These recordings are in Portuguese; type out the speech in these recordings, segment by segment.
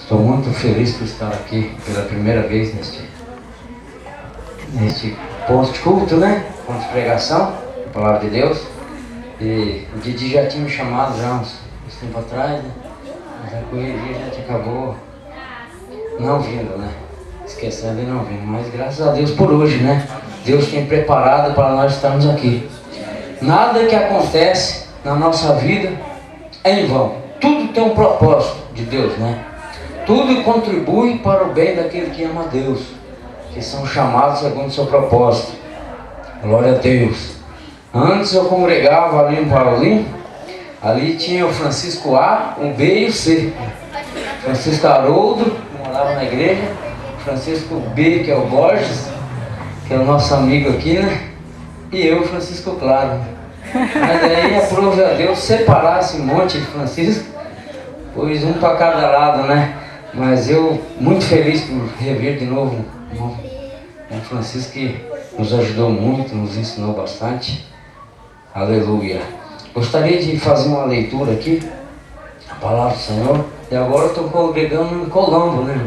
Estou muito feliz por estar aqui pela primeira vez neste ponto de culto, né? Ponto de pregação, a palavra de Deus. E o Didi já tinha me chamado já uns tempo atrás, né? Mas a correria a gente acabou não vindo, né? Esquecendo e não vindo. Mas graças a Deus por hoje, né? Deus tem preparado para nós estarmos aqui. Nada que acontece na nossa vida é em vão. Tudo tem um propósito de Deus, né? Tudo contribui para o bem daquele que ama a Deus, que são chamados segundo o seu propósito. Glória a Deus. Antes eu congregava ali em Parolim, ali tinha o Francisco A, o B e o C. Francisco Haroldo, que morava na igreja, Francisco B, que é o Borges, que é o nosso amigo aqui, né? E eu, Francisco Claro. Mas aí aprove a Deus separar esse monte de Francisco, pois um para cada lado, né? Mas eu muito feliz por rever de novo o Francisco, que nos ajudou muito, nos ensinou bastante. Aleluia. Gostaria de fazer uma leitura aqui, a palavra do Senhor. E agora eu estou congregando em Colombo, né?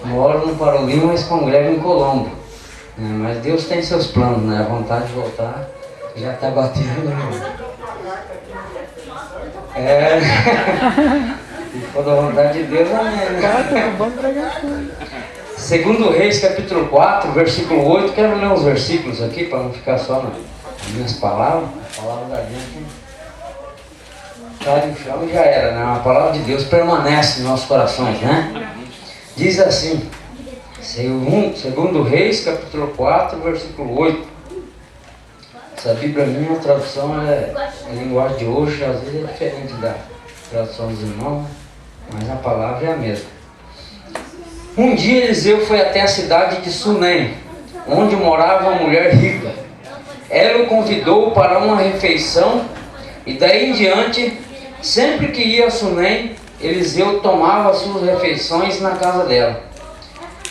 Moro no Parolim, mas congrego em Colombo. Mas Deus tem seus planos, né? A vontade de voltar já está batendo. Né? Se for da vontade de Deus, amém. Né? Segundo Reis, capítulo 4, versículo 8. Quero ler uns versículos aqui para não ficar só nas minhas palavras. A palavra da gente cai no chão e já era, né? A palavra de Deus permanece em nossos corações, né? Diz assim, segundo Reis, capítulo 4, versículo 8. Essa Bíblia minha, a tradução é a linguagem de hoje, às vezes é diferente da tradução dos irmãos, mas a palavra é a mesma. Um dia Eliseu foi até a cidade de Sunem, onde morava uma mulher rica. Ela o convidou para uma refeição e daí em diante, sempre que ia a Sunem, Eliseu tomava suas refeições na casa dela.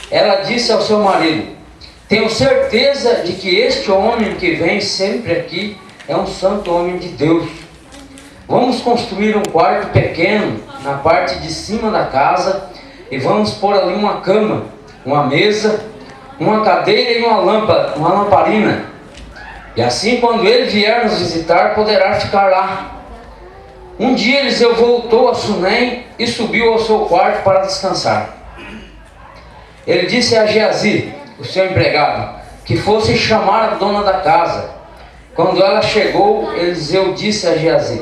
Ela disse ao seu marido: tenho certeza de que este homem que vem sempre aqui é um santo homem de Deus. Vamos construir um quarto pequeno na parte de cima da casa e vamos pôr ali uma cama, uma mesa, uma cadeira e uma lamparina. E assim, quando ele vier nos visitar, poderá ficar lá. Um dia Eliseu voltou a Sunem e subiu ao seu quarto para descansar. Ele disse a Geazi, o seu empregado, que fosse chamar a dona da casa. Quando ela chegou, Eliseu disse a Geazi: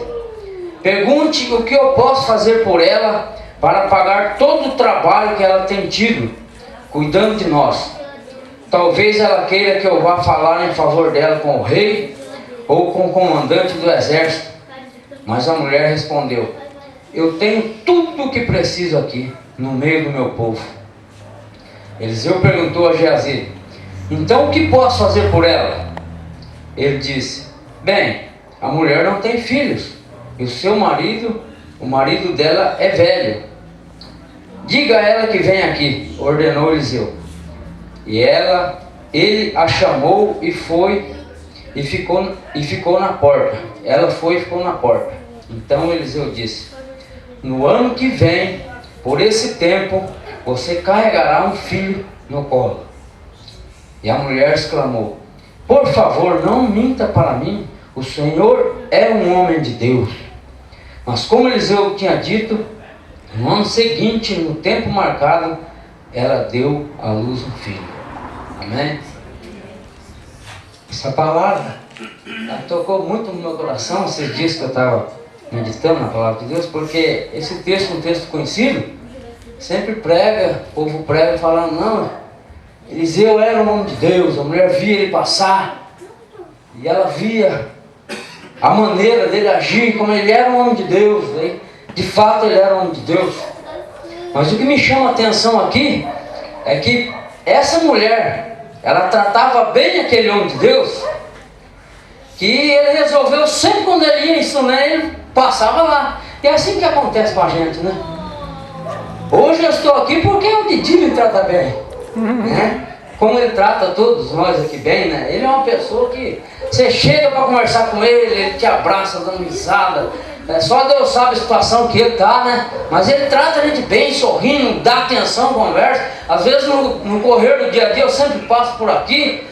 pergunte o que eu posso fazer por ela para pagar todo o trabalho que ela tem tido, cuidando de nós. Talvez ela queira que eu vá falar em favor dela com o rei ou com o comandante do exército. Mas a mulher respondeu: eu tenho tudo o que preciso aqui, no meio do meu povo. Eliseu perguntou a Geazi: então o que posso fazer por ela? Ele disse: bem, a mulher não tem filhos, e o seu marido, o marido dela é velho. Diga a ela que vem aqui, ordenou Eliseu. E ele a chamou e ficou na porta. Ela foi e ficou na porta. Então Eliseu disse: no ano que vem, por esse tempo, você carregará um filho no colo. E a mulher exclamou: por favor, não minta para mim, o Senhor é um homem de Deus. Mas como Eliseu tinha dito, no ano seguinte, no tempo marcado, ela deu à luz um filho. Amém? Essa palavra tocou muito no meu coração esses dias que eu estava meditando na palavra de Deus, porque esse texto é um texto conhecido. Sempre prega, o povo prega falando: não, Eliseu era um homem de Deus. A mulher via ele passar e ela via a maneira dele agir, como ele era um homem de Deus, né? De fato ele era um homem de Deus. Mas o que me chama a atenção aqui é que essa mulher, ela tratava bem aquele homem de Deus, que ele resolveu, sempre quando ele ia ensinar, ele passava lá. E é assim que acontece com a gente, né? Hoje eu estou aqui porque o Didi me trata bem, né? Como ele trata todos nós aqui bem, né? Ele é uma pessoa que você chega para conversar com ele, ele te abraça dando risada, Só Deus sabe a situação que ele está, né? Mas ele trata a gente bem, sorrindo, dá atenção, conversa. Às vezes no correr do dia a dia eu sempre passo por aqui.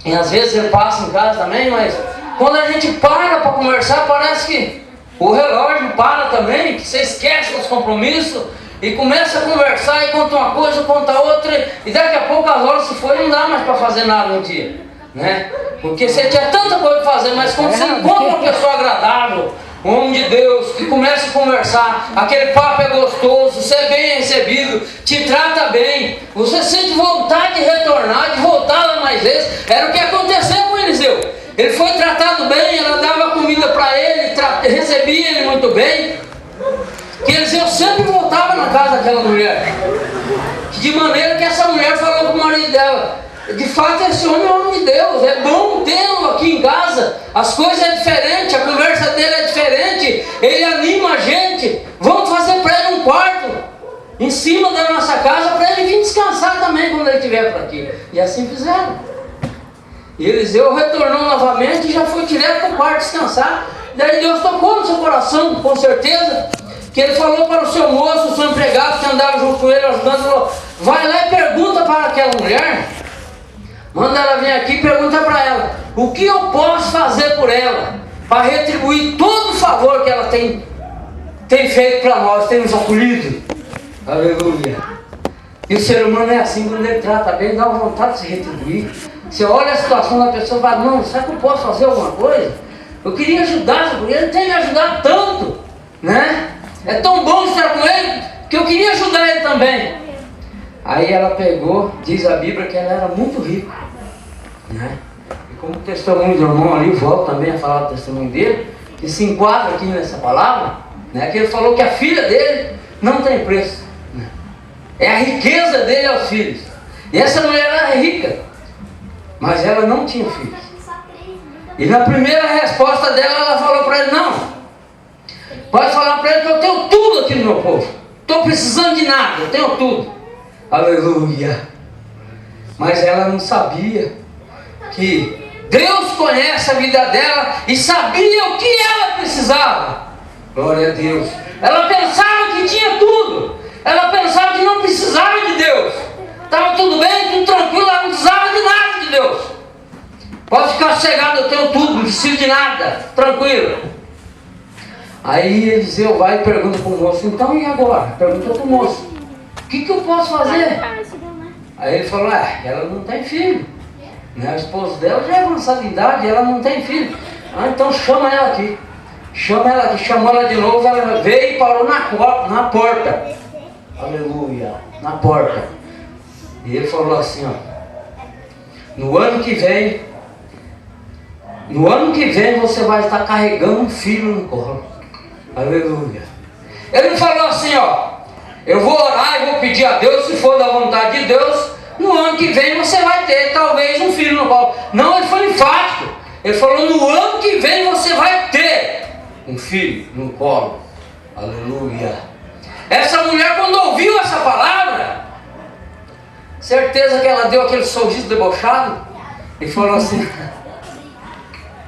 E às vezes ele passa em casa também, mas quando a gente para conversar, parece que o relógio para também, que você esquece dos compromissos e começa a conversar e conta uma coisa, conta outra, e daqui a pouco as horas se for, não dá mais para fazer nada no dia, né? Porque você tinha tanta coisa para fazer, mas quando você encontra uma pessoa agradável, um homem de Deus, que começa a conversar, aquele papo é gostoso, você é bem recebido, te trata bem, você sente vontade de retornar, de voltar lá mais vezes. Era o que aconteceu com Eliseu. Ele foi tratado bem, ela dava comida para ele, recebia ele muito bem. Que Eliseu sempre voltava na casa daquela mulher. De maneira que essa mulher falou para o marido dela: de fato esse homem é homem de Deus, é bom tê-lo aqui em casa, as coisas é diferente, a conversa dele é diferente, ele anima a gente, vamos fazer para ele um quarto em cima da nossa casa para ele vir descansar também quando ele estiver por aqui. E assim fizeram. E Eliseu retornou novamente e já foi direto para o quarto descansar. Daí Deus tocou no seu coração, com certeza, que ele falou para o seu moço, o seu empregado que andava junto com ele ajudando, falou: vai lá e pergunta para aquela mulher, manda ela vir aqui e pergunta para ela, o que eu posso fazer por ela, para retribuir todo o favor que ela tem feito para nós, tem nos acolhido. Aleluia. E o ser humano é assim, quando ele trata bem, dá vontade de se retribuir. Você olha a situação da pessoa e fala: não, será que eu posso fazer alguma coisa? Eu queria ajudar, porque ele tem me ajudado tanto, né? É tão bom estar com ele, que eu queria ajudar ele também. Aí ela pegou, diz a Bíblia que ela era muito rica, né? E como o testemunho do irmão ali, volta também a falar do testemunho dele, que se enquadra aqui nessa palavra, né? Que ele falou que a filha dele não tem preço, né? É a riqueza dele aos filhos. E essa mulher era rica, mas ela não tinha filhos. E na primeira resposta dela, ela falou para ele: não, pode falar para ele que eu tenho tudo aqui no meu povo, estou precisando de nada, eu tenho tudo. Aleluia. Mas ela não sabia que Deus conhece a vida dela e sabia o que ela precisava. Glória a Deus. Ela pensava que tinha tudo, ela pensava que não precisava de Deus, estava tudo bem, tudo tranquilo, ela não precisava de nada de Deus. Pode ficar sossegado, eu tenho tudo, não preciso de nada, tranquilo. Aí Eliseu vai e pergunta para o moço: então e agora? Perguntou para o moço: o que eu posso fazer? Aí ele falou: ela não tem filho, né? O esposo dela já é avançada de idade, ela não tem filho. Então chama ela aqui. Chama ela aqui, chamou ela de novo, ela veio e parou na porta. Aleluia, na porta. E ele falou assim: no ano que vem você vai estar carregando um filho no colo. Aleluia. Ele falou assim: eu vou orar e vou pedir a Deus, se for da vontade de Deus, no ano que vem você vai ter talvez um filho no colo. Não, ele foi enfático. Ele falou: no ano que vem você vai ter um filho no colo. Aleluia. Essa mulher, quando ouviu essa palavra, certeza que ela deu aquele sorriso debochado e falou assim: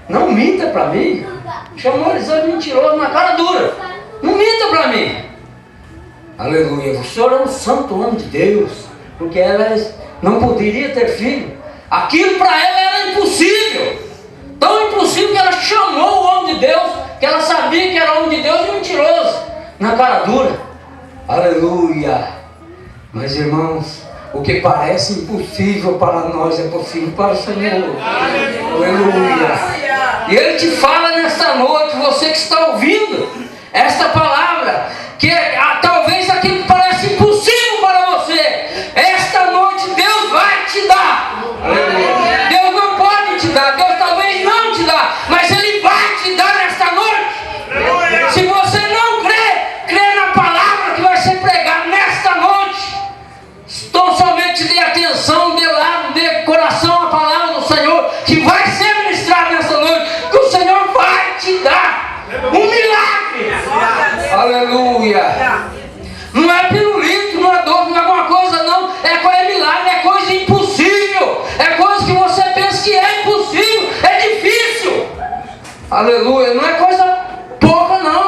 não minta para mim. Chamou Eliseu de mentiroso na cara dura. Não minta para mim. Aleluia. O Senhor é um santo homem de Deus, porque ela não poderia ter filho. Aquilo para ela era impossível. Tão impossível que ela chamou o homem de Deus, que ela sabia que era homem de Deus, e mentiroso na cara dura. Aleluia. Mas irmãos, o que parece impossível para nós é possível para o Senhor. Aleluia. E Ele te fala nesta noite, você que está ouvindo esta palavra, que talvez aquilo que parece impossível para você, esta noite Deus vai te dar. Aleluia. Deus não pode te dar, Deus talvez não te dá, mas Ele vai te dar nesta noite. Se você não crê na palavra que vai ser pregada nesta noite, então somente dê atenção, dê coração à palavra do Senhor, que vai ser ministrada nesta noite, que o Senhor vai te dar um milagre. Aleluia. Não é pirulito, não é dor, não é alguma coisa, não. É milagre, é coisa impossível. É coisa que você pensa que é impossível, é difícil. Aleluia. Não é coisa pouca, não.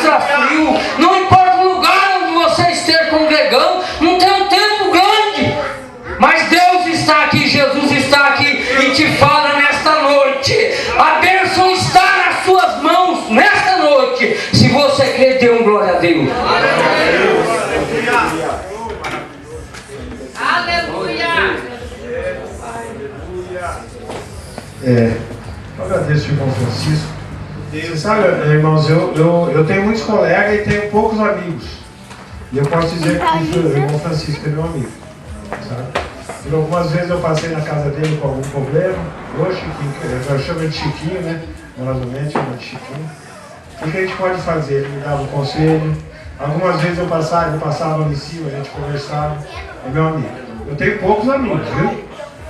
está frio, não importa o lugar onde você esteja congregando, não tem um tempo grande, mas Deus está aqui, Jesus está aqui e te fala nesta noite. A bênção está nas suas mãos nesta noite. Se você crê, dê um glória a Deus. Aleluia! Eu agradeço, irmão Francisco. Você sabe, irmãos, eu tenho muitos colegas e tenho poucos amigos. E eu posso dizer que o irmão Francisco é meu amigo. Sabe? E algumas vezes eu passei na casa dele com algum problema. Hoje, eu chamo ele de Chiquinho, né? Moralmente, chama de Chiquinho. O que a gente pode fazer? Ele me dava um conselho. Algumas vezes eu passava ali em cima, a gente conversava. É meu amigo. Eu tenho poucos amigos, viu?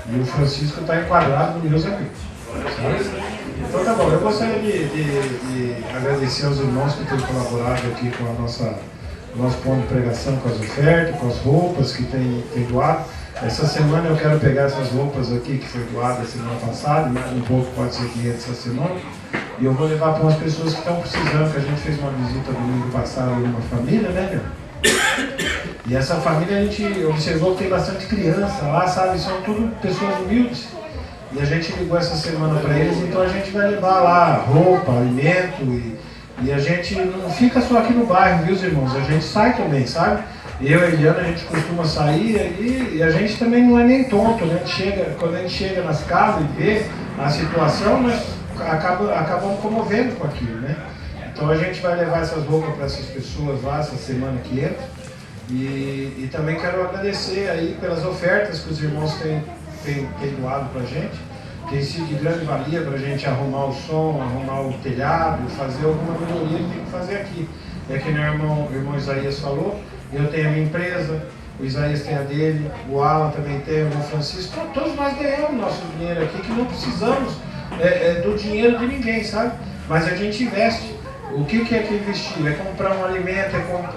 E o Francisco está enquadrado nos meus amigos. Sabe? Então tá bom, eu gostaria de agradecer aos irmãos que têm colaborado aqui com o nosso ponto de pregação, com as ofertas, com as roupas que tem doado. Essa semana eu quero pegar essas roupas aqui que foi doada semana passada, mais um pouco pode ser 500 essa semana, e eu vou levar para umas pessoas que estão precisando, que a gente fez uma visita domingo passado em uma família, né, meu? E essa família a gente observou que tem bastante criança lá, sabe? São tudo pessoas humildes. E a gente ligou essa semana para eles, então a gente vai levar lá roupa, alimento e a gente não fica só aqui no bairro, viu, irmãos? A gente sai também, sabe? Eu e a Eliana, a gente costuma sair e a gente também não é nem tonto, né? Quando a gente chega nas casas e vê a situação, nós acabamos comovendo com aquilo, né? Então a gente vai levar essas roupas para essas pessoas lá essa semana que entra. E também quero agradecer aí pelas ofertas que os irmãos têm doado para a gente. Tem sido de grande valia para a gente arrumar o som, arrumar o telhado, fazer alguma melhoria que tem que fazer aqui. É que o irmão Isaías falou, eu tenho a minha empresa, o Isaías tem a dele, o Alan também tem, o irmão Francisco. Então, todos nós ganhamos nosso dinheiro aqui, que não precisamos do dinheiro de ninguém, sabe? Mas a gente investe. O que é que investir? É comprar um alimento,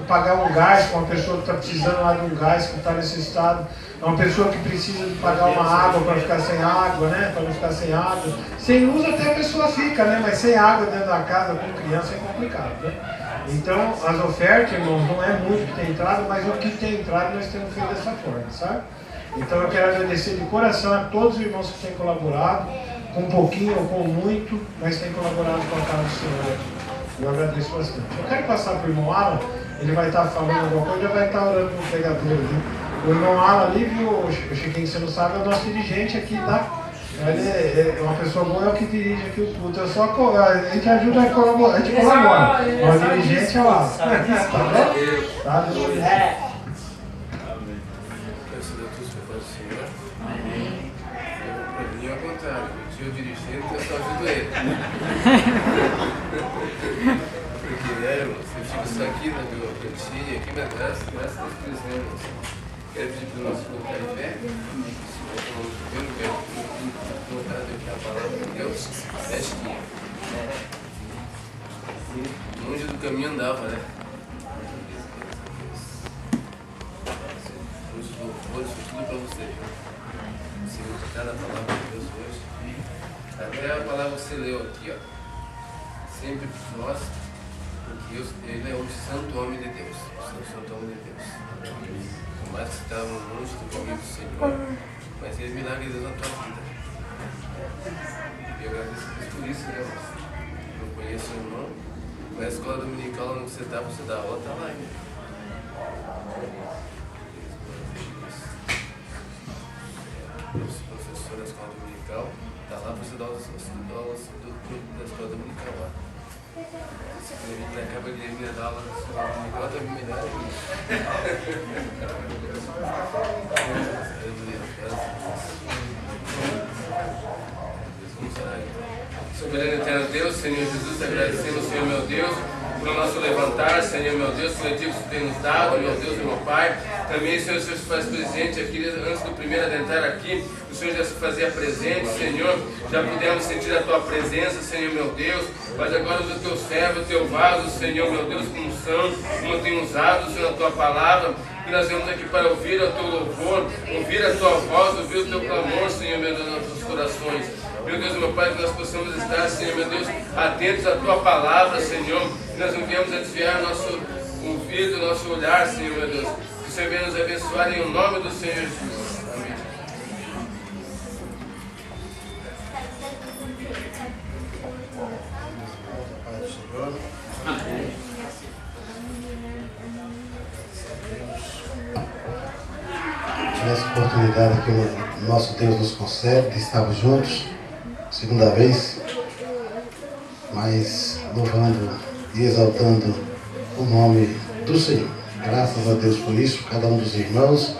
pagar um gás para uma pessoa que está precisando lá de um gás, que está necessitado. É uma pessoa que precisa de pagar uma água para ficar sem água, né? Para não ficar sem água. Sem luz até a pessoa fica, né? Mas sem água dentro da casa com criança é complicado, né? Então, as ofertas, irmãos, não é muito que tem entrado, mas o que tem entrado nós temos feito dessa forma, sabe? Então eu quero agradecer de coração a todos os irmãos que têm colaborado, com pouquinho ou com muito, mas têm colaborado com a casa do Senhor. Eu agradeço bastante. Eu quero passar para o irmão Alan, ele vai estar falando alguma coisa, ele vai estar orando com o pregador ali. O irmão Alan ali, viu, o Chiquinho, você não sabe, é o nosso dirigente aqui, tá? Ele é uma pessoa boa, é o que dirige aqui o culto. A gente ajuda a colaborar, a gente colabora. O dirigente é o Alan. Tá bom? Tá, Deus. Amém. Graças a Deus que faz o Senhor. Amém. Para mim é o contrário. Eu tinha o dirigente, eu só ajudo ele. Porque, eu fico só aqui na minha cantinha, aqui na graça a Deus por exemplo. Quero pedir para o nosso grupo estar em pé. Se nós vamos ver, colocar aqui a palavra de Deus, feche aqui. Longe do caminho andava, né? Os louvores, tudo para você. Senhor, cada palavra de Deus hoje. Até a palavra que você leu aqui, ó. Sempre por nós, porque ele é o santo homem de Deus. O santo homem de Deus. Por mais que estavam longe do caminho do Senhor, mas fez milagre de Deus na tua vida. E eu agradeço a Deus por isso, né, irmãos? Eu conheço o irmão, na escola dominical onde você dá aula, tá lá ainda. O professor da escola dominical está lá para você dar aulas da escola dominical lá. Se ele acaba de vir dar aula da escola dominical, está bem melhor Vamos orar então. Soberano e eterno Deus, Senhor Jesus, agradecemos, Senhor meu Deus, pelo nosso levantar, Senhor meu Deus, pelo dia que você tem nos dado, meu Deus e meu Pai. Também, Senhor, o Senhor se faz presente aqui, antes do primeiro adentrar aqui, o Senhor já se fazia presente, Senhor, já pudemos sentir a Tua presença, Senhor meu Deus, mas agora usa o Teu servo, o Teu vaso, Senhor meu Deus, como são, como tem usado, Senhor, a Tua palavra, que nós vamos aqui para ouvir o Teu louvor, ouvir a Tua voz, ouvir o Teu clamor, Senhor meu Deus, nos nossos corações. Meu Deus, meu Pai, que nós possamos estar, Senhor, meu Deus, atentos à Tua palavra, Senhor, nós não viemos a desviar nosso ouvido, nosso olhar, Senhor, meu Deus. Que o Senhor venha nos abençoar em nome do Senhor Jesus. Amém. Nessa oportunidade que o nosso Deus nos concede, de estarmos juntos, segunda vez, mas louvando e exaltando o nome do Senhor. Graças a Deus por isso, cada um dos irmãos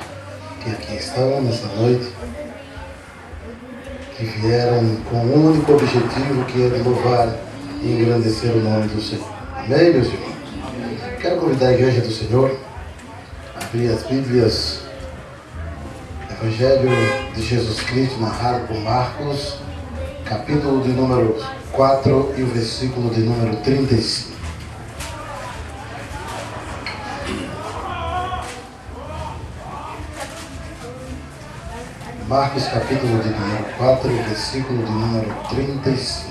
que aqui estão nessa noite, que vieram com um único objetivo, que é de louvar e engrandecer o nome do Senhor. Amém, meus irmãos? Quero convidar a Igreja do Senhor a abrir as Bíblias, Evangelho de Jesus Cristo, narrado por Marcos, capítulo de número 4 e o versículo de número 35. Marcos, capítulo de número 4 e o versículo de número 35.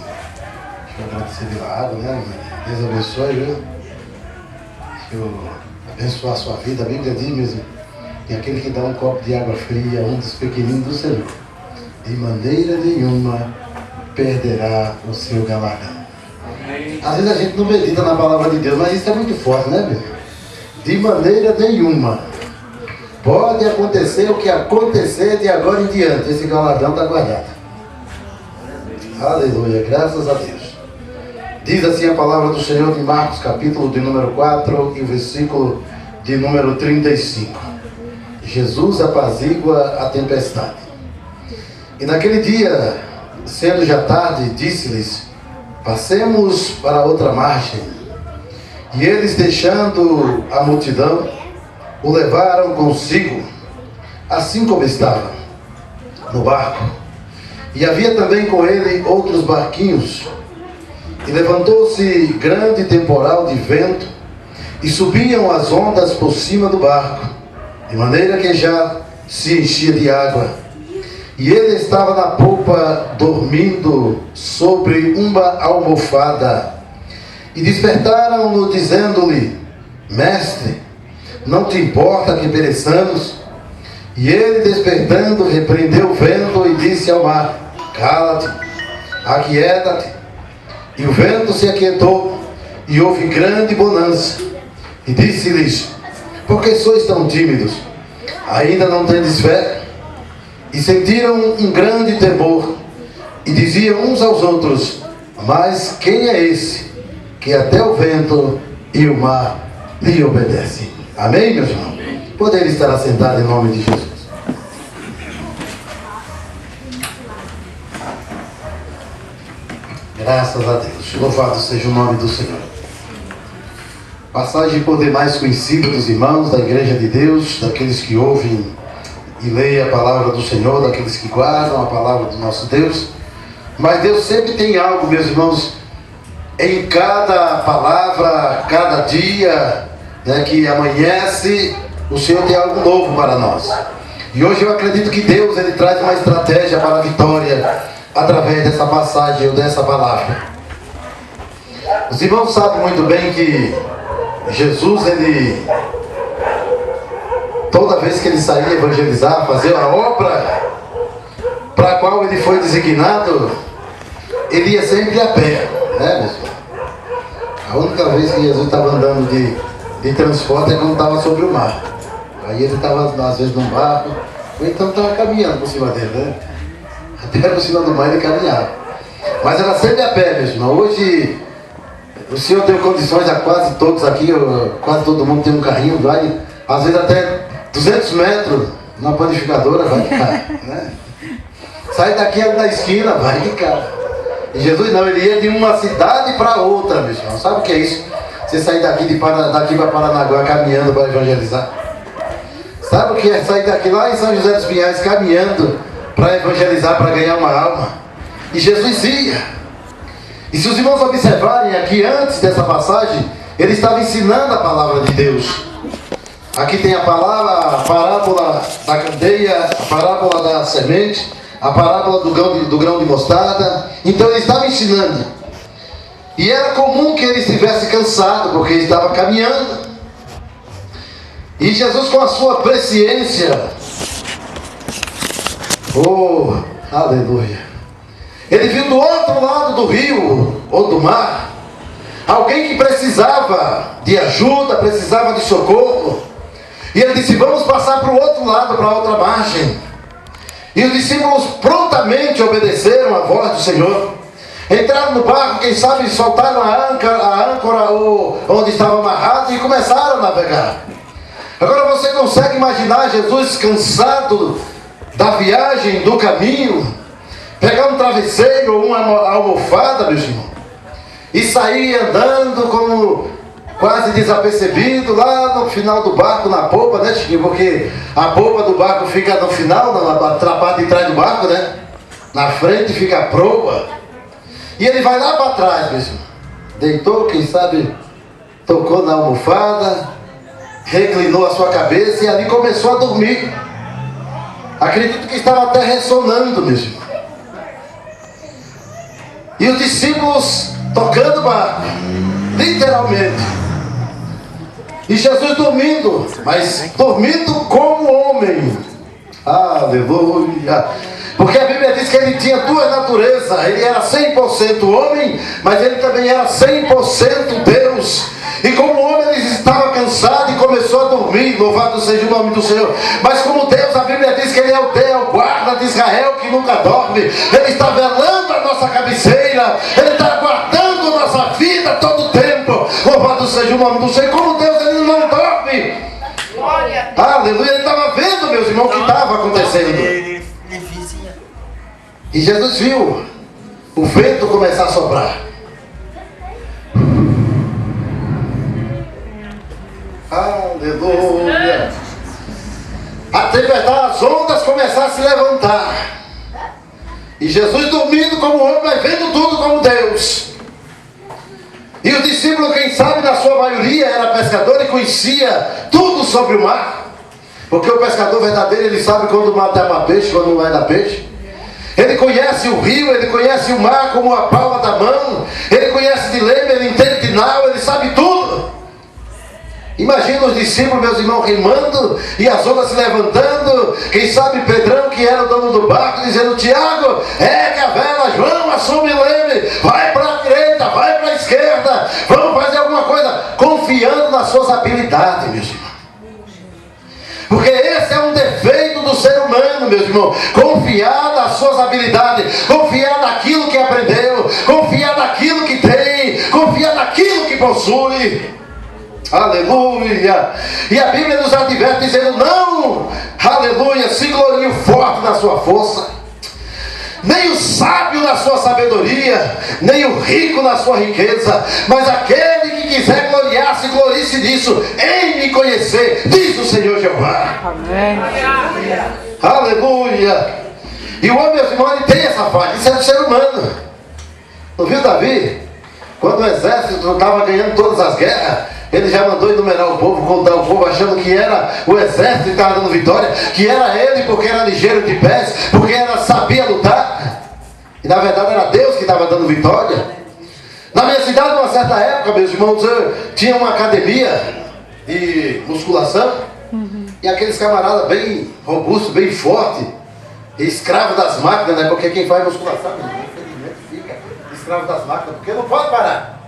Deixa eu agradecer pela água, né? Deus abençoe, viu? Deixa eu abençoar a sua vida. A Bíblia diz mesmo: e aquele que dá um copo de água fria a um dos pequeninos do Senhor, de maneira nenhuma perderá o seu galardão. Às vezes a gente não medita na palavra de Deus, mas isso é muito forte, né, meu? De maneira nenhuma. Pode acontecer o que acontecer de agora em diante, esse galardão está guardado. Aleluia, graças a Deus. Diz assim a palavra do Senhor em Marcos, capítulo de número 4 e o versículo de número 35. Jesus apazigua a tempestade. E naquele dia, sendo já tarde, disse-lhes: passemos para outra margem. E eles, deixando a multidão, o levaram consigo, assim como estava, no barco. E havia também com ele outros barquinhos. E levantou-se grande temporal de vento, e subiam as ondas por cima do barco, de maneira que já se enchia de água. E ele estava na popa, dormindo sobre uma almofada. E despertaram-no, dizendo-lhe: Mestre, não te importa que pereçamos? E ele, despertando, repreendeu o vento e disse ao mar: Cala-te, aquieta-te. E o vento se aquietou, e houve grande bonança. E disse-lhes: Por que sois tão tímidos? Ainda não tendes fé? E sentiram um grande temor, e diziam uns aos outros: Mas quem é esse, que até o vento e o mar lhe obedecem? Amém, meus irmãos? Poder estar assentado em nome de Jesus. Graças a Deus. Louvado seja o nome do Senhor. Passagem por demais conhecida dos irmãos da Igreja de Deus, daqueles que ouvem e leem a palavra do Senhor, daqueles que guardam a palavra do nosso Deus. Mas Deus sempre tem algo, meus irmãos, em cada palavra, cada dia, né, que amanhece, o Senhor tem algo novo para nós. E hoje eu acredito que Deus, Ele traz uma estratégia para a vitória através dessa passagem ou dessa palavra. Os irmãos sabem muito bem que Jesus, Ele, toda vez que Ele saía evangelizar, fazer a obra para a qual Ele foi designado, Ele ia sempre a pé, né, meus irmãos? A única vez que Jesus estava andando de transporte é quando estava sobre o mar. Aí ele estava às vezes num barco, ou então estava caminhando por cima dele, né? Até por cima do mar ele caminhava. Mas era sempre a pé, meu irmão. Hoje o Senhor tem condições, a quase todos aqui, quase todo mundo tem um carrinho, vai, às vezes até 200 metros na panificadora, vai de carro, né? Sai daqui da esquina, vai de carro. E Jesus não, ele ia de uma cidade para outra, meu irmão. Sabe o que é isso? Você sair daqui para Paranaguá caminhando para evangelizar. Sabe o que é sair daqui lá em São José dos Pinhais caminhando para evangelizar, para ganhar uma alma? E Jesus ia. E se os irmãos observarem aqui antes dessa passagem, ele estava ensinando a palavra de Deus. Aqui tem a parábola da candeia, a parábola da semente, a parábola do grão de mostarda. Então ele estava ensinando. E era comum que ele estivesse cansado, porque ele estava caminhando. E Jesus, com a sua presciência, oh, aleluia, ele viu do outro lado do rio ou do mar alguém que precisava de ajuda, precisava de socorro. E ele disse: vamos passar para o outro lado, para a outra margem. E os discípulos prontamente obedeceram à voz do Senhor. Entraram no barco, quem sabe soltaram a âncora onde estava amarrado e começaram a navegar. Agora você consegue imaginar Jesus cansado da viagem, do caminho, pegar um travesseiro ou uma almofada, meus irmãos, e sair andando como quase desapercebido lá no final do barco, na popa, né, Chiquinho? Porque a popa do barco fica no final, atrapada de trás do barco, né? Na frente fica a proa. E ele vai lá para trás, meu irmão. Deitou, quem sabe, tocou na almofada, reclinou a sua cabeça e ali começou a dormir. Acredito que estava até ressonando, meu irmão. E os discípulos tocando o barco, literalmente. E Jesus dormindo, mas dormindo como homem. Aleluia. Porque a Bíblia diz que ele tinha duas naturezas. Ele era 100% homem, mas ele também era 100% Deus. E como homem ele estava cansado e começou a dormir. Louvado seja o nome do Senhor. Mas como Deus, a Bíblia diz que ele é o Deus, guarda de Israel que nunca dorme. Ele está velando a nossa cabeceira. Ele está guardando a nossa vida todo o tempo. Louvado seja o nome do Senhor. Como Deus, ele não dorme. Aleluia. Ele estava vendo, meus irmãos, o que estava acontecendo. E Jesus viu o vento começar a soprar. Aleluia. A tempestade, as ondas começaram a se levantar. E Jesus dormindo como homem, mas vendo tudo como Deus. E os discípulos, quem sabe, na sua maioria, era pescador e conhecia tudo sobre o mar. Porque o pescador verdadeiro, ele sabe quando o mar dá peixe, quando não vai dar peixe. Ele conhece o rio, ele conhece o mar como a palma da mão. Ele conhece de leme, ele entende de nau, ele sabe tudo. Imagina os discípulos, meus irmãos, remando e as ondas se levantando. Quem sabe Pedrão, que era o dono do barco, dizendo: Tiago, ergue a vela, João, assume o leme, vai para a direita, vai para a esquerda, vamos fazer alguma coisa, confiando nas suas habilidades, meus irmãos. Porque esse é um defeito do ser humano, meus irmãos. Confiar nas suas habilidades, confiar naquilo que aprendeu, confiar naquilo que tem, confiar naquilo que possui. Aleluia. E a Bíblia nos adverte dizendo: não, aleluia, se glorie o forte na sua força, nem o sábio na sua sabedoria, nem o rico na sua riqueza, mas aquele que quiser gloriar-se, glorie-se disso, em me conhecer, diz o Senhor Jeová. Amém. Aleluia. E o homem, meus irmãos, ele tem essa falha. Isso é do ser humano. Não viu Davi? Quando o exército estava ganhando todas as guerras, ele já mandou enumerar o povo, contar o povo, achando que era o exército que estava dando vitória, que era ele porque era ligeiro de pés, porque sabia lutar. E na verdade era Deus que estava dando vitória. Na minha cidade, numa certa época, meus irmãos, tinha uma academia de musculação. E aqueles camaradas bem robustos, bem fortes, escravos das máquinas, né? Porque quem faz musculação, infelizmente, fica escravo das máquinas, porque não pode parar.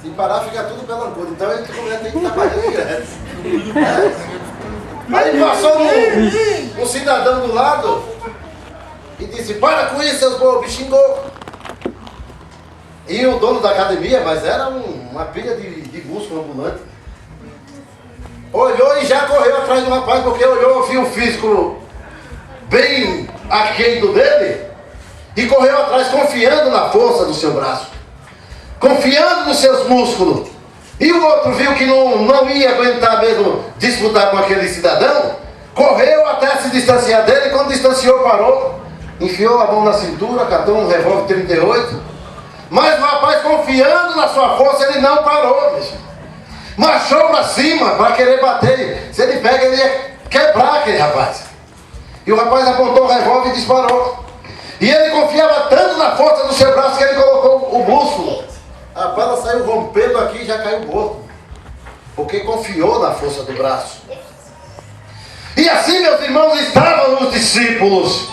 Se parar, fica tudo pelancudo. Então a gente tem que trabalhar direto. Aí passou um cidadão do lado e disse: para com isso, seus bobos, xingou. E o dono da academia, mas era uma pilha de músculo ambulante, olhou e já correu atrás do rapaz, porque olhou, viu o físico bem aquém do dele e correu atrás, confiando na força do seu braço, confiando nos seus músculos. E o outro viu que não ia aguentar mesmo disputar com aquele cidadão, correu até se distanciar dele. Quando distanciou, parou, enfiou a mão na cintura, catou um revólver 38. Mas o rapaz, confiando na sua força, ele não parou, bicho. Marchou para cima para querer bater. Se ele pega, ele ia quebrar aquele rapaz. E o rapaz apontou o revólver e disparou. E ele confiava tanto na força do seu braço que ele colocou o músculo A bala saiu rompendo aqui e já caiu morto. Porque confiou na força do braço. E assim, meus irmãos, estavam os discípulos.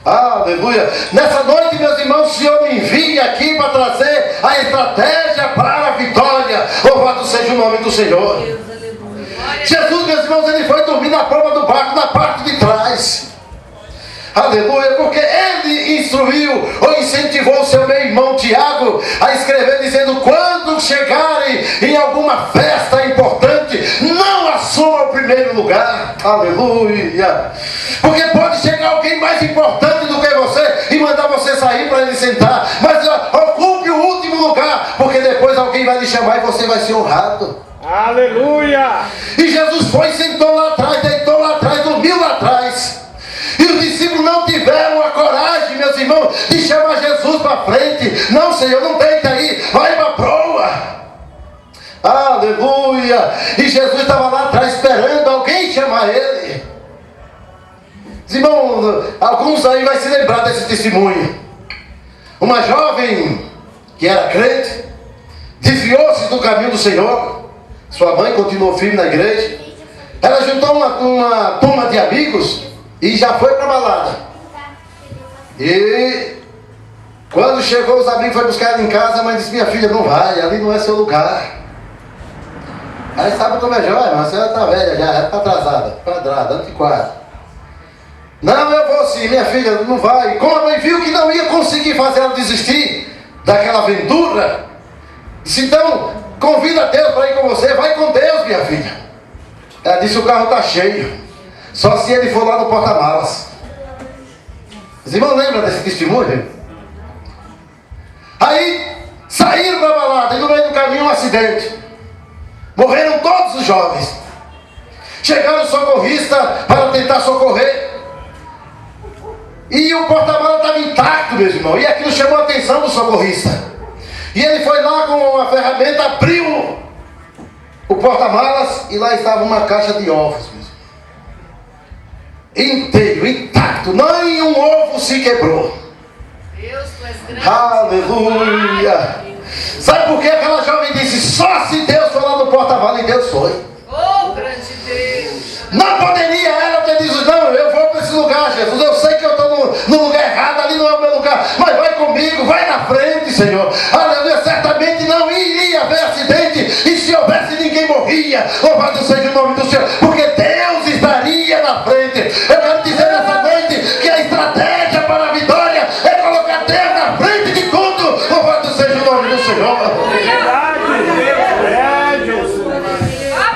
Aleluia. Nessa noite, meus irmãos, o Senhor me envia aqui para trazer a estratégia para a vitória. Louvado seja o nome do Senhor. Jesus, meus irmãos, ele foi dormir na palma do barco, na parte de trás. Aleluia, porque ele instruiu ou incentivou o seu meio-irmão Tiago a escrever dizendo: quando chegarem em alguma festa importante, não assuma o primeiro lugar. Aleluia. Porque pode chegar alguém mais importante do que você e mandar você sair para ele sentar, mas ocupe o último lugar, porque depois alguém vai lhe chamar e você vai ser honrado. Aleluia! E Jesus foi e sentou lá atrás, deitou lá atrás, dormiu lá atrás. E os discípulos não tiveram a coragem, meus irmãos, de chamar Jesus para frente. Não, Senhor, não deita aí, vai para a proa. Aleluia. E Jesus estava lá atrás esperando alguém chamar ele. Irmão, alguns aí vai se lembrar desse testemunho. Uma jovem que era crente desviou-se do caminho do Senhor. Sua mãe continuou firme na igreja. Ela juntou uma turma de amigos e já foi para a balada. E quando chegou, os amigos foram buscar ela em casa. A mãe disse: minha filha, não vai, ali não é seu lugar. Aí sabe como é jovem, mas ela está velha já, está atrasada, quadrada, antiquada. Não, eu vou sim, minha filha, não vai. Como a mãe viu que não ia conseguir fazer ela desistir daquela aventura, disse: então, convida Deus para ir com você, vai com Deus, minha filha. Ela disse: o carro está cheio, só se ele for lá no porta-malas. Os irmãos lembram desse testemunho? Aí, saíram para a balada e no meio do caminho um acidente. Morreram todos os jovens. Chegaram os socorristas para tentar socorrer. E o porta-malas estava intacto, meus irmãos. E aquilo chamou a atenção do socorrista. E ele foi lá com uma ferramenta, abriu o porta-malas e lá estava uma caixa de ovos, meus irmãos. Inteiro, intacto. Nem um ovo se quebrou. Deus, tu és grande. Aleluia. Sabe por que aquela jovem disse: só se Deus for lá no porta-malas? E Deus foi. Oh, grande Deus. Não poderia ela ter dito: não, eu vou para esse lugar, Jesus, eu sei que eu estou no lugar errado, ali não é o meu lugar, mas vai comigo, vai na frente, Senhor. Aleluia. Certamente não iria haver acidente, e se houvesse ninguém morria. Louvado seja o nome do Senhor, porque Deus estaria na frente. Eu quero dizer nessa noite que a estratégia para a vitória é colocar Deus na frente de tudo. Louvado seja o nome do Senhor.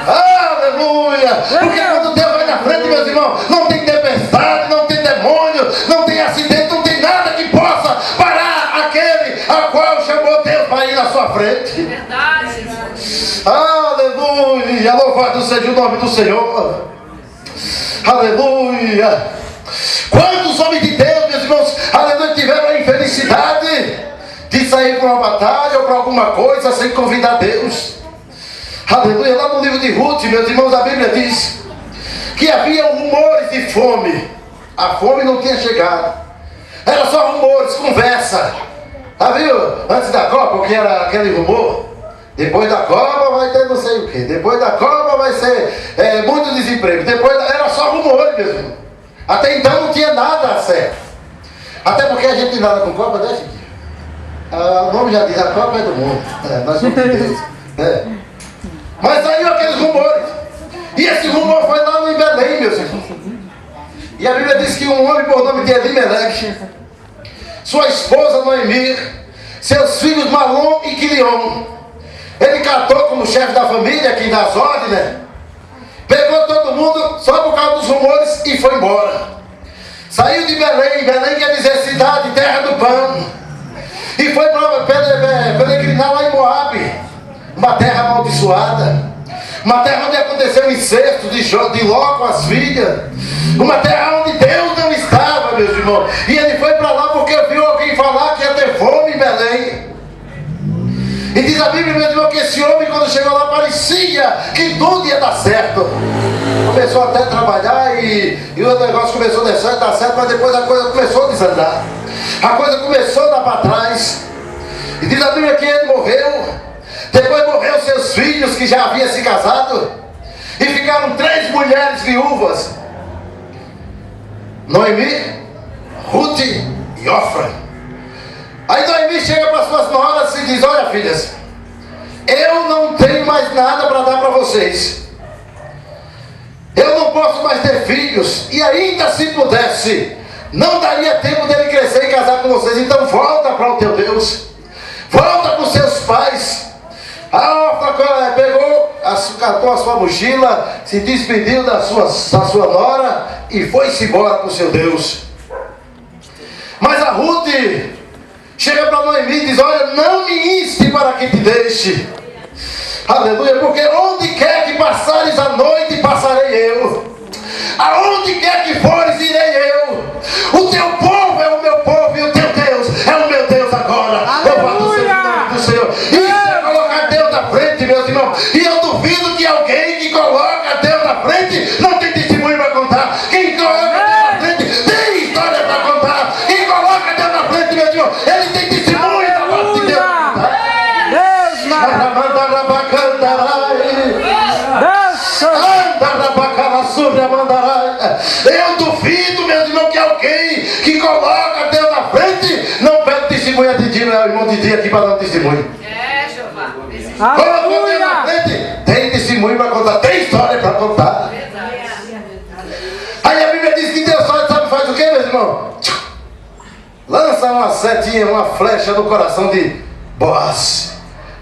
Aleluia. Porque quando Deus vai na frente, meus irmãos, não tem tempestade, não tem demônio, não tem acidente, não tem nada que possa parar aquele a qual chamou Deus para ir na sua frente. Verdade, Jesus. Aleluia. Louvado seja o nome do Senhor. Aleluia. Quantos homens de Deus, meus irmãos, aleluia, tiveram a infelicidade de sair para uma batalha ou para alguma coisa sem convidar Deus? Aleluia. Lá no livro de Ruth, meus irmãos, a Bíblia diz que havia rumores de fome. A fome não tinha chegado. Era só rumores, conversa. Viu? Antes da Copa, o que era aquele rumor? Depois da Copa vai ter não sei o que. Depois da Copa vai ser muito desemprego. Era só rumores mesmo. Até então não tinha nada certo. Até porque a gente tem nada com Copa, né, Chiquinho? O nome já diz: a Copa é do mundo. Nós somos Deus. Mas saiu aqueles rumores. E esse rumor foi lá em Belém, meus irmãos. E a Bíblia diz que um homem por nome de Elimelec, sua esposa Noemi, seus filhos Malom e Quilion, ele catou como chefe da família, quem dá as ordens, né? Pegou todo mundo só por causa dos rumores e foi embora. Saiu de Belém. Belém quer dizer cidade, terra do pão. E foi para peregrinar lá em Moabe, uma terra amaldiçoada, uma terra onde aconteceu o incesto de Ló com as filhas, uma terra onde Deus não estava, meus irmãos. E ele foi para lá porque viu alguém falar que ia ter fome em Belém. E diz a Bíblia, meu irmão, que esse homem, quando chegou lá, parecia que tudo ia dar certo. Começou até a trabalhar e o negócio começou a dar certo, mas depois a coisa começou a desandar. A coisa começou a dar para trás. E diz a Bíblia que ele morreu. Depois morreu seus filhos que já haviam se casado. E ficaram 3 mulheres viúvas: Noemi, Ruth e Orfa. Aí Noemi chega para suas noras e diz: olha, filhas, eu não tenho mais nada para dar para vocês. Eu não posso mais ter filhos. E ainda se pudesse, não daria tempo dele crescer e casar com vocês. Então volta para o teu Deus. Volta para os seus pais. A Orfa pegou, catou a sua mochila, se despediu da sua nora e foi-se embora com o seu Deus. Mas a Ruth chega para Noemi e diz: olha, não me inste para que te deixe. Aleluia, porque onde quer que passares a noite, passarei eu. Aonde quer que fores, irei eu. O teu povo é o meu povo e o teu Deus é o meu Deus agora. Louvado seja o nome do Senhor. Isso é colocar Deus na frente, meus irmãos. E eu duvido que alguém que coloca Deus na frente não tem testemunho para contar. Quem coloca Deus na frente tem história para contar. Quem coloca Deus na frente, meus irmãos, ele tem testemunho da parte de Deus. Eu duvido, meus irmãos, que alguém que coloca Deus na frente não pede testemunho a Didi, meu irmão Didi aqui para dar um testemunho. Jeová. Coloca Deus na frente, tem testemunho para contar, tem história para contar. Aí a Bíblia diz que Deus faz o que, meus irmãos? Lança uma setinha, uma flecha no coração de Boaz.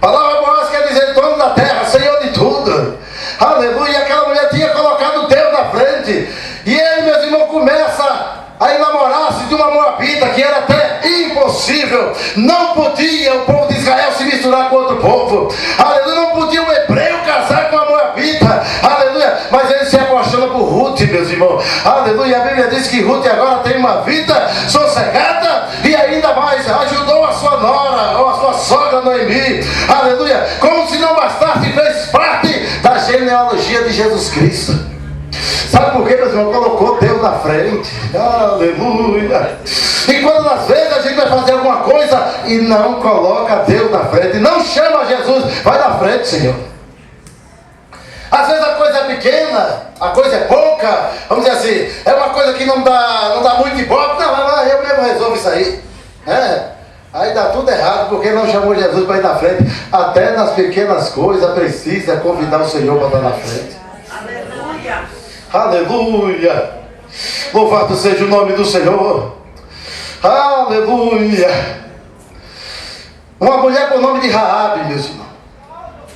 A palavra Boaz quer dizer dono da terra, senhor de tudo. Aleluia. Aquela mulher tinha colocado Deus na frente. E ele, meus irmãos, começa a enamorar-se de uma moabita, que era até impossível. Não podia o povo de Israel se misturar com outro povo. Aleluia. Não podia um hebreu casar com a moabita. Aleluia. Mas ele se apaixona por Ruth, meus irmãos. Aleluia. A Bíblia diz que Ruth agora tem uma vida sossegada e ainda mais ajudou a sua nora, ou a sua sogra Noemi. Aleluia. Como se não bastasse, fez parte da genealogia de Jesus Cristo. Sabe por quê, meus irmãos? Colocou Deus na frente. Aleluia. E quando às vezes a gente vai fazer alguma coisa e não coloca Deus na frente, não chama Jesus, vai na frente, Senhor. Às vezes a coisa é pequena, a coisa é pouca, vamos dizer assim, é uma coisa que não dá muito ibope. Não, eu mesmo resolvo isso aí. Aí dá tudo errado, porque não chamou Jesus para ir na frente. Até nas pequenas coisas precisa convidar o Senhor para estar na frente. Aleluia. Aleluia. Louvado seja o nome do Senhor. Aleluia. Uma mulher com o nome de Raabe, meus irmãos.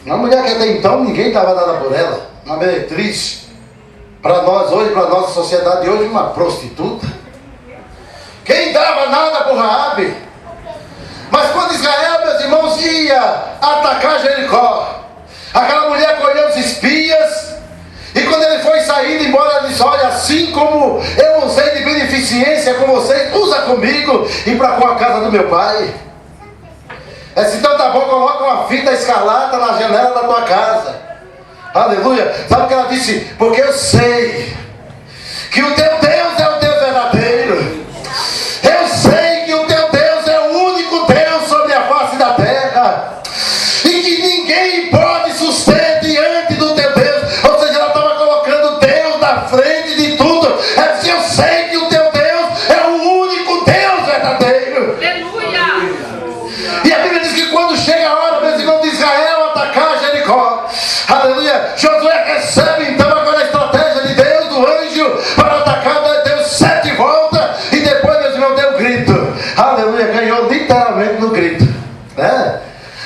Uma mulher que até então ninguém dava nada por ela. Uma meretriz. Para nós hoje, para a nossa sociedade de hoje, uma prostituta. Quem dava nada por Raabe? Mas quando Israel, meus irmãos, ia atacar Jericó, aquela mulher colheu os espias. E quando ele foi saindo embora, ele disse: olha, assim como eu usei de beneficência com vocês, usa comigo e para com a casa do meu pai. Então tá bom, coloca uma fita escarlata na janela da tua casa. Aleluia. Sabe o que ela disse? Porque eu sei que o teu Deus é o Deus verdadeiro. Eu sei que o teu Deus é o único Deus sobre a face da terra. E que ninguém pode suster diante do teu Deus. Ou seja, ela estava colocando Deus na frente de tudo. Ela disse: eu sei que o teu Deus é o único Deus verdadeiro. Aleluia. E a Bíblia diz que quando chega a hora, meus irmãos, de Israel atacar Jericó, aleluia, Josué recebe então agora a estratégia de Deus, do anjo, para atacar. Deu 7 voltas e depois, meus irmãos, deu grito. Aleluia, ganhou literalmente no grito, né?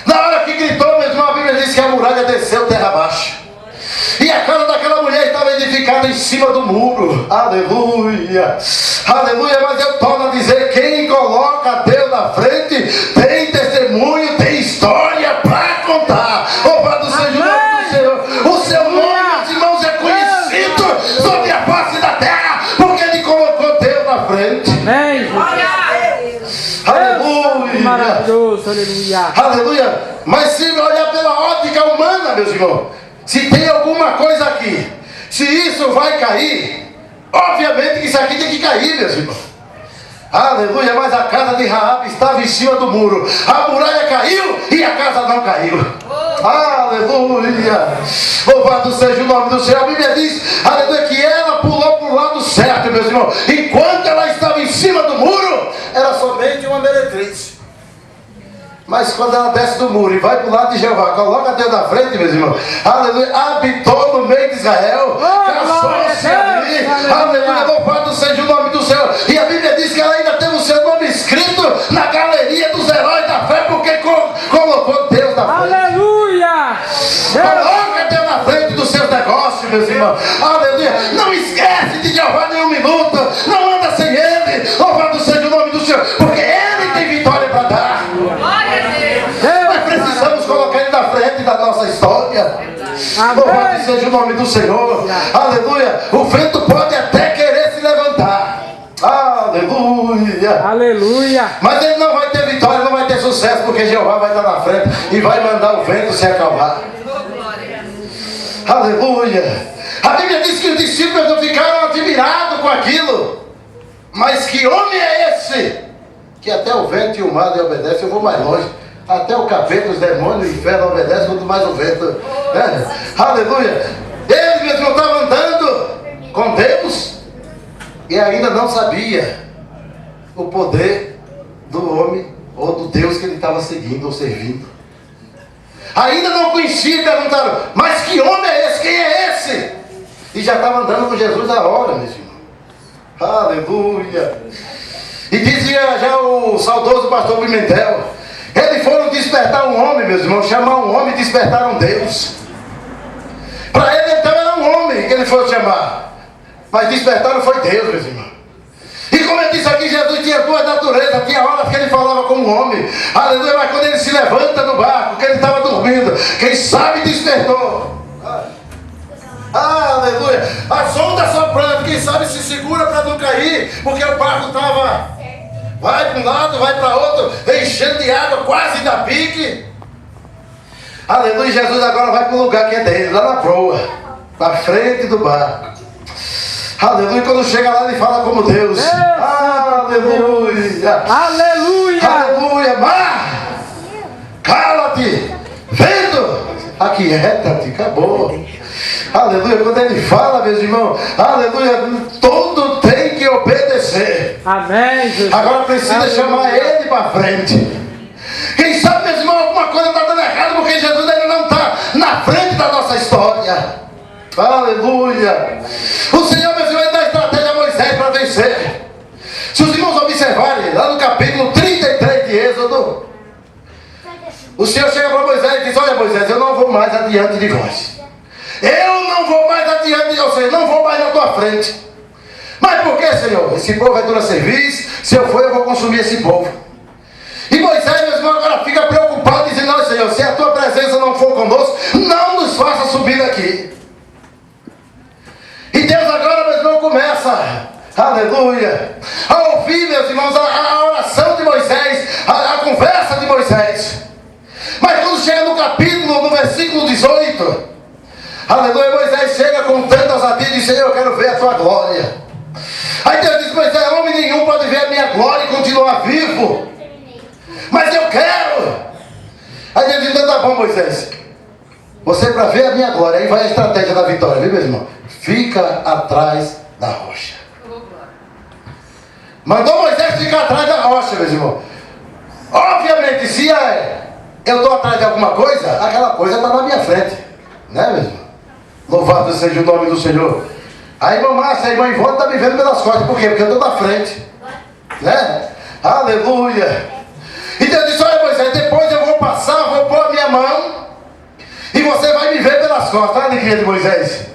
Na hora que gritou, meu irmão, a Bíblia diz que a muralha desceu terra abaixo. E a casa daquela mulher estava edificada em cima do muro. Aleluia. Aleluia. Mas eu torno a dizer: quem coloca Deus na frente tem testemunho, tem história para contar. Louvado seja o nome do Senhor. O seu nome, meus irmãos, é conhecido sobre a face da terra, porque ele colocou Deus na frente. Aleluia. Maravilhoso, aleluia. Aleluia. Mas se olhar pela ótica humana, meus irmãos, se tem alguma coisa aqui, se isso vai cair, obviamente que isso aqui tem que cair, meus irmãos. Aleluia, mas a casa de Raabe estava em cima do muro. A muralha caiu e a casa não caiu. Aleluia. Louvado seja o nome do Senhor. A Bíblia diz, aleluia, que ela pulou para o lado certo, meus irmãos. Enquanto ela estava em cima do muro, era somente uma meretriz. Mas quando ela desce do muro e vai para o lado de Jeová, coloca Deus na frente, meus irmãos, aleluia, habitou no meio de Israel, casou-se ali, aleluia, louvado seja o nome do Senhor. E a Bíblia diz que ela ainda tem o seu nome escrito na galeria dos heróis da fé, porque colocou Deus na frente. Aleluia! Coloca Deus na frente dos seus negócios, meus irmãos, aleluia. Não esquece de Jeová nenhum minuto, não anda sem Ele, louvado seja o nome do Senhor, porque Ele tem vitória para dar. Precisamos colocar Ele na frente da nossa história. Louvado seja o nome do Senhor. Aleluia. O vento pode até querer se levantar. Aleluia. Aleluia. Mas ele não vai ter vitória, não vai ter sucesso, porque Jeová vai estar na frente e vai mandar o vento se acalmar. Aleluia. A Bíblia diz que os discípulos não ficaram admirados com aquilo. Mas que homem é esse? Que até o vento e o mar lhe obedecem. Eu vou mais longe. Até o capeta, os demônios, o inferno obedecem, quanto mais o vento. Aleluia. Eles mesmo estavam andando com Deus e ainda não sabia o poder do homem ou do Deus que ele estava seguindo ou servindo. Ainda não conhecia e perguntaram, mas que homem é esse? Quem é esse? E já estava andando com Jesus há hora, meu irmão. Aleluia. E dizia já o saudoso pastor Pimentel, eles foram despertar um homem, meus irmãos, chamar um homem e despertar um Deus. Para ele então era um homem que ele foi chamar, mas despertaram foi Deus, meus irmãos. E como eu disse aqui, Jesus tinha duas naturezas, tinha horas que ele falava como um homem, aleluia, mas quando ele se levanta do barco, que ele estava dormindo, quem sabe despertou. Aleluia, as ondas soprando, quem sabe se segura para não cair, porque o barco estava... vai para um lado, vai para outro, enchendo de água, quase da pique. Aleluia, Jesus agora vai para o lugar que é dele, lá na proa, na frente do barco. Aleluia, quando chega lá ele fala como Deus. Aleluia. Aleluia. Aleluia, mar, cala-te, vento, aquieta-te, acabou. Aleluia, quando ele fala, meus irmãos, aleluia, todo tem que obedecer. Amém, Jesus. Agora precisa chamar ele para frente. Quem sabe, meus irmãos, alguma coisa está dando errado, porque Jesus ainda não está na frente da nossa história. Aleluia. O Senhor, meus irmãos, dá estratégia a Moisés para vencer. Se os irmãos observarem, lá no capítulo 33 de Êxodo, o Senhor chega para Moisés e diz, olha Moisés, eu não vou mais adiante de vós. Eu não vou mais adiante de você, não vou mais na tua frente. Mas por que, Senhor? Esse povo é dura serviço, se eu for eu vou consumir esse povo. E Moisés, meu irmão, agora fica preocupado, dizendo, não, Senhor, se a tua presença não for conosco, não nos faça subir daqui. E Deus agora, meu irmão, começa, aleluia, a ouvir, meus irmãos, a oração de Moisés, a conversa de Moisés. Mas quando chega no capítulo, no versículo 18, aleluia, Moisés chega com tanta ousadia e diz, Senhor, eu quero ver a tua glória. Aí Deus diz, Moisés, homem nenhum pode ver a minha glória e continuar vivo. Mas eu quero. Aí Deus diz, então tá bom, Moisés. Você para ver a minha glória, aí vai a estratégia da vitória, viu, meu irmão? Fica atrás da rocha. Mandou Moisés ficar atrás da rocha, meu irmão. Obviamente, se eu estou atrás de alguma coisa, aquela coisa está na minha frente. Né, meu irmão? Louvado seja o nome do Senhor. A irmã Márcia, a irmã Ivone está me vendo pelas costas. Por quê? Porque eu estou na frente. Né? Aleluia. E Deus disse, olha Moisés, depois eu vou passar, vou pôr a minha mão e você vai me ver pelas costas. Olha a alegria de Moisés.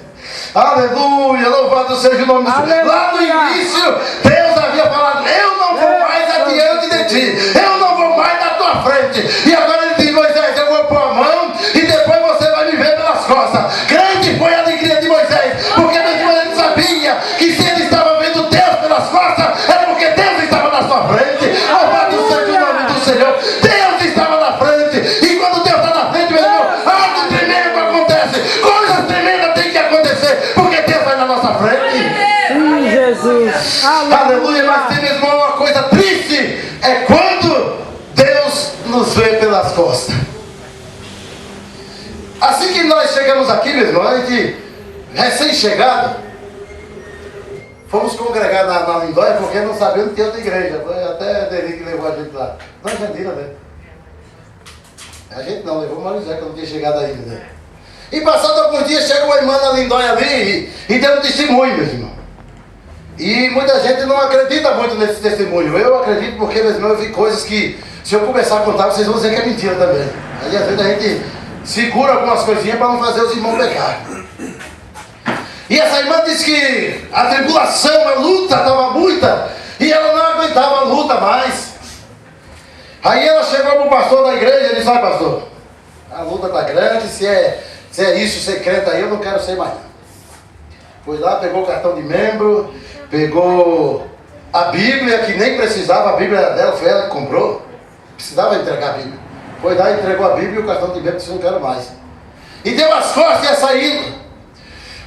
Aleluia, louvado seja o nome do Senhor. Lá no início, Deus havia falado, eu não vou mais adiante de ti, eu não vou mais na tua frente. E agora ele diz, Moisés, eu vou pôr a mão e depois você vai me ver pelas costas. Grande foi a alegria de Moisés, porque mesmo ele sabia que se ele estava vendo Deus pelas costas, era porque Deus estava na sua frente. Louvado seja o nome do Senhor. Deus estava na frente, e quando Deus está na frente, meu irmão, algo tremendo acontece, coisas tremendas têm que acontecer, porque Deus vai na nossa frente. Sim, Jesus. Aleluia, mas tem, meu irmão, uma coisa é quando Deus nos vê pelas costas. Assim que nós chegamos aqui, meu irmão, a gente recém-chegado, fomos congregar na Lindóia porque não sabíamos que tinha outra igreja. Foi até Deli que levou a gente lá. Não, Jandira, né? A gente não, levou o Marizé, que eu não tinha chegado ainda, né? E passado alguns dias, chega uma irmã na Lindóia ali e deu um testemunho, meus irmãos. E muita gente não acredita muito nesse testemunho. Eu acredito porque, meus irmãos, eu vi coisas que, se eu começar a contar, vocês vão dizer que é mentira também. Aí às vezes a gente segura algumas coisinhas para não fazer os irmãos pecar. E essa irmã disse que a tribulação, a luta estava muita e ela não aguentava a luta mais. Aí ela chegou para o pastor da igreja e disse: olha, pastor, a luta está grande, se é isso, ser crente aí, eu não quero ser mais. Foi lá, pegou o cartão de membro, pegou a Bíblia, que nem precisava, a Bíblia dela foi ela que comprou, precisava entregar a Bíblia. Foi lá, entregou a Bíblia e o cartão de membro disse: não quero mais. E deu as costas e ia saindo.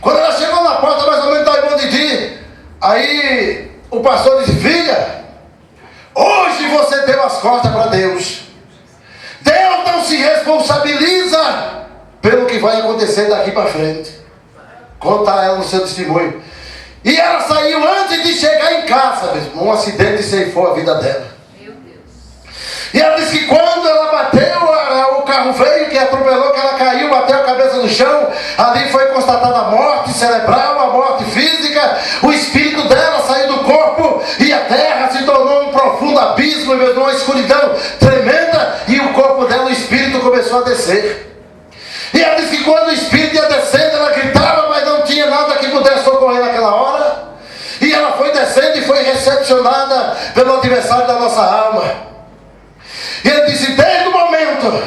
Quando ela chegou na porta, mais ou menos da irmã Didi, aí o pastor disse: filha, hoje você deu as costas para Deus. Deus não se responsabiliza pelo que vai acontecer daqui para frente. Conta ela no seu testemunho. E ela saiu antes de chegar em casa mesmo. Um acidente ceifou a vida dela. Meu Deus. E ela disse que quando ela bateu, o carro veio, que atropelou, que ela caiu, bateu a cabeça no chão. Ali foi constatada a morte cerebral, a morte física. O espírito dela saiu do corpo e a terra se tornou um profundo abismo, uma escuridão tremenda. E o corpo dela, o espírito começou a descer. E ela disse que quando o espírito ia descendo, ela gritava, mas não tinha nada que pudesse socorrer naquela hora. E ela foi descendo e foi recepcionada pelo adversário da nossa alma. E ele disse: desde o momento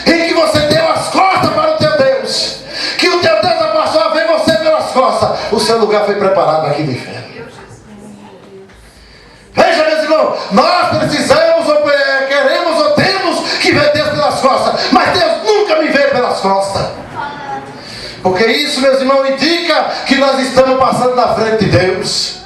em que você deu as costas para o teu Deus, que o teu Deus passou a ver você pelas costas, o seu lugar foi preparado aqui no inferno. Veja, meus irmãos, nós precisamos, queremos ou temos que ver Deus pelas costas, mas Deus nunca me vê pelas costas. Porque isso, meus irmãos, indica que nós estamos passando na frente de Deus.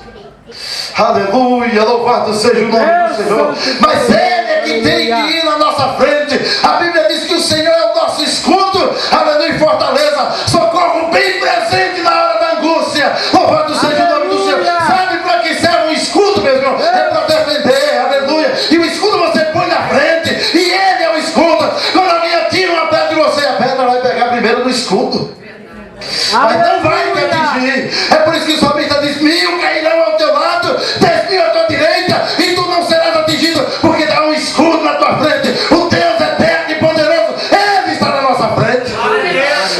Aleluia, louvado seja o nome do Senhor. Mas Ele é que tem que ir na nossa frente. A Bíblia diz que o Senhor é o nosso escudo, aleluia, e fortaleza, socorro bem presente na hora da angústia. Louvado seja o nome do Senhor. Sabe para que serve um escudo, meu irmão? É para defender, aleluia. E o escudo você põe na frente, e Ele é o escudo. Quando alguém atira uma pedra em você, a pedra vai pegar primeiro no escudo. Mas não vai te atingir. É por isso que o salmista diz: 1000 cairão ao teu lado, 10.000 à tua direita, e tu não serás atingido, porque dá um escudo na tua frente. O Deus eterno e poderoso, Ele está na nossa frente.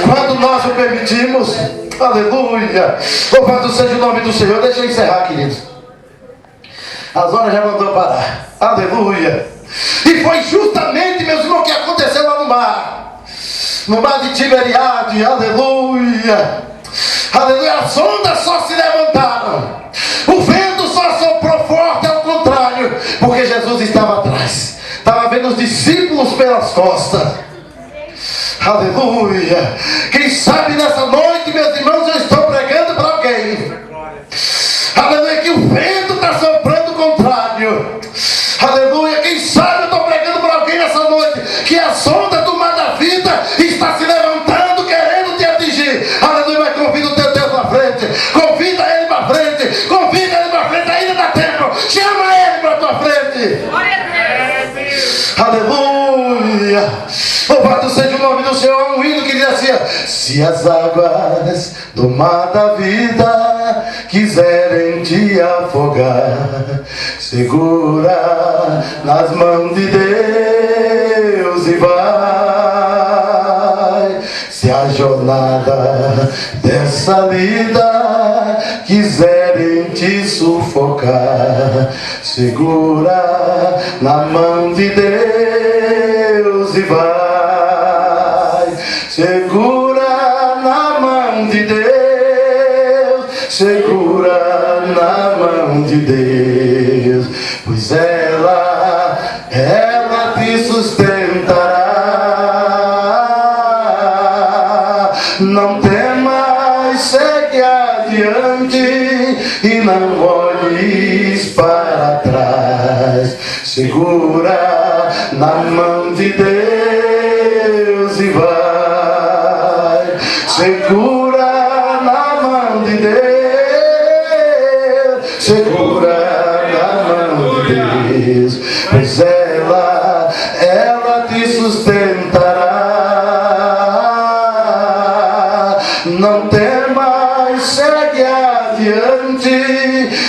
Quando nós o permitimos, aleluia, louvado seja o nome do Senhor. Deixa eu encerrar, queridos. A zona já mandou parar, aleluia. E foi justamente, meus irmãos, o que aconteceu lá no mar. No mar de Tiberiade, aleluia, aleluia, as ondas só se levantaram, o vento só soprou forte, ao contrário, porque Jesus estava atrás, estava vendo os discípulos pelas costas, aleluia. Quem sabe nessa noite, meus irmãos, eu estou pregando para alguém, aleluia, que o vento está soprando o contrário, aleluia. Quem sabe eu estou pregando para alguém nessa noite, que as ondas do mar da vida está se levantando, querendo te atingir, aleluia. Mas convida o teu Deus para frente, convida Ele para frente, convida Ele para frente, ainda dá tempo, chama Ele para a tua frente. Glória a Deus. Aleluia, louvado seja o nome do Senhor. Um hino que diz assim: se as águas do mar da vida quiserem te afogar, segura nas mãos de Deus e vai. Se a jornada dessa vida quiserem te sufocar, segura na mão de Deus e vai. Segura na mão de Deus, segura na mão de Deus, pois ela te sustentará. Não temas, temas, segue adiante e não olhes para trás. Segura na mão de Deus e vai. Segura na mão de Deus. Segura na mão de Deus. Pois ela te sustentará. Não temas, segue adiante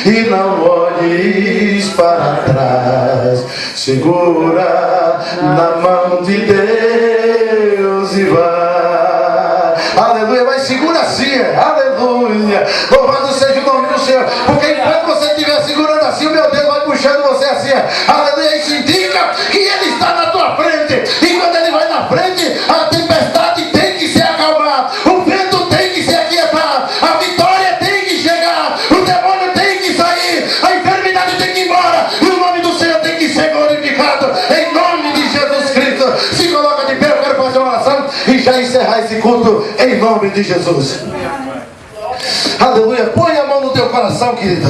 e não olhes para trás. Segura na mão de Deus e vai. Aleluia, mas segura assim, aleluia. Louvado seja o nome do Senhor. Porque enquanto você estiver segurando assim, o meu Deus vai puxando você assim. Aleluia, isso indica que Ele está na tua frente. E quando Ele vai na frente, a tempestade tem que se acalmar. O vento tem que se aquietar. A vitória tem que chegar. O demônio tem que sair. A enfermidade tem que ir embora. E o nome do Senhor tem que ser glorificado. Em nome de Jesus Cristo. Se coloca de pé, eu quero fazer uma oração e já encerrar esse culto em nome de Jesus. Aleluia. Põe a mão no teu coração, querido.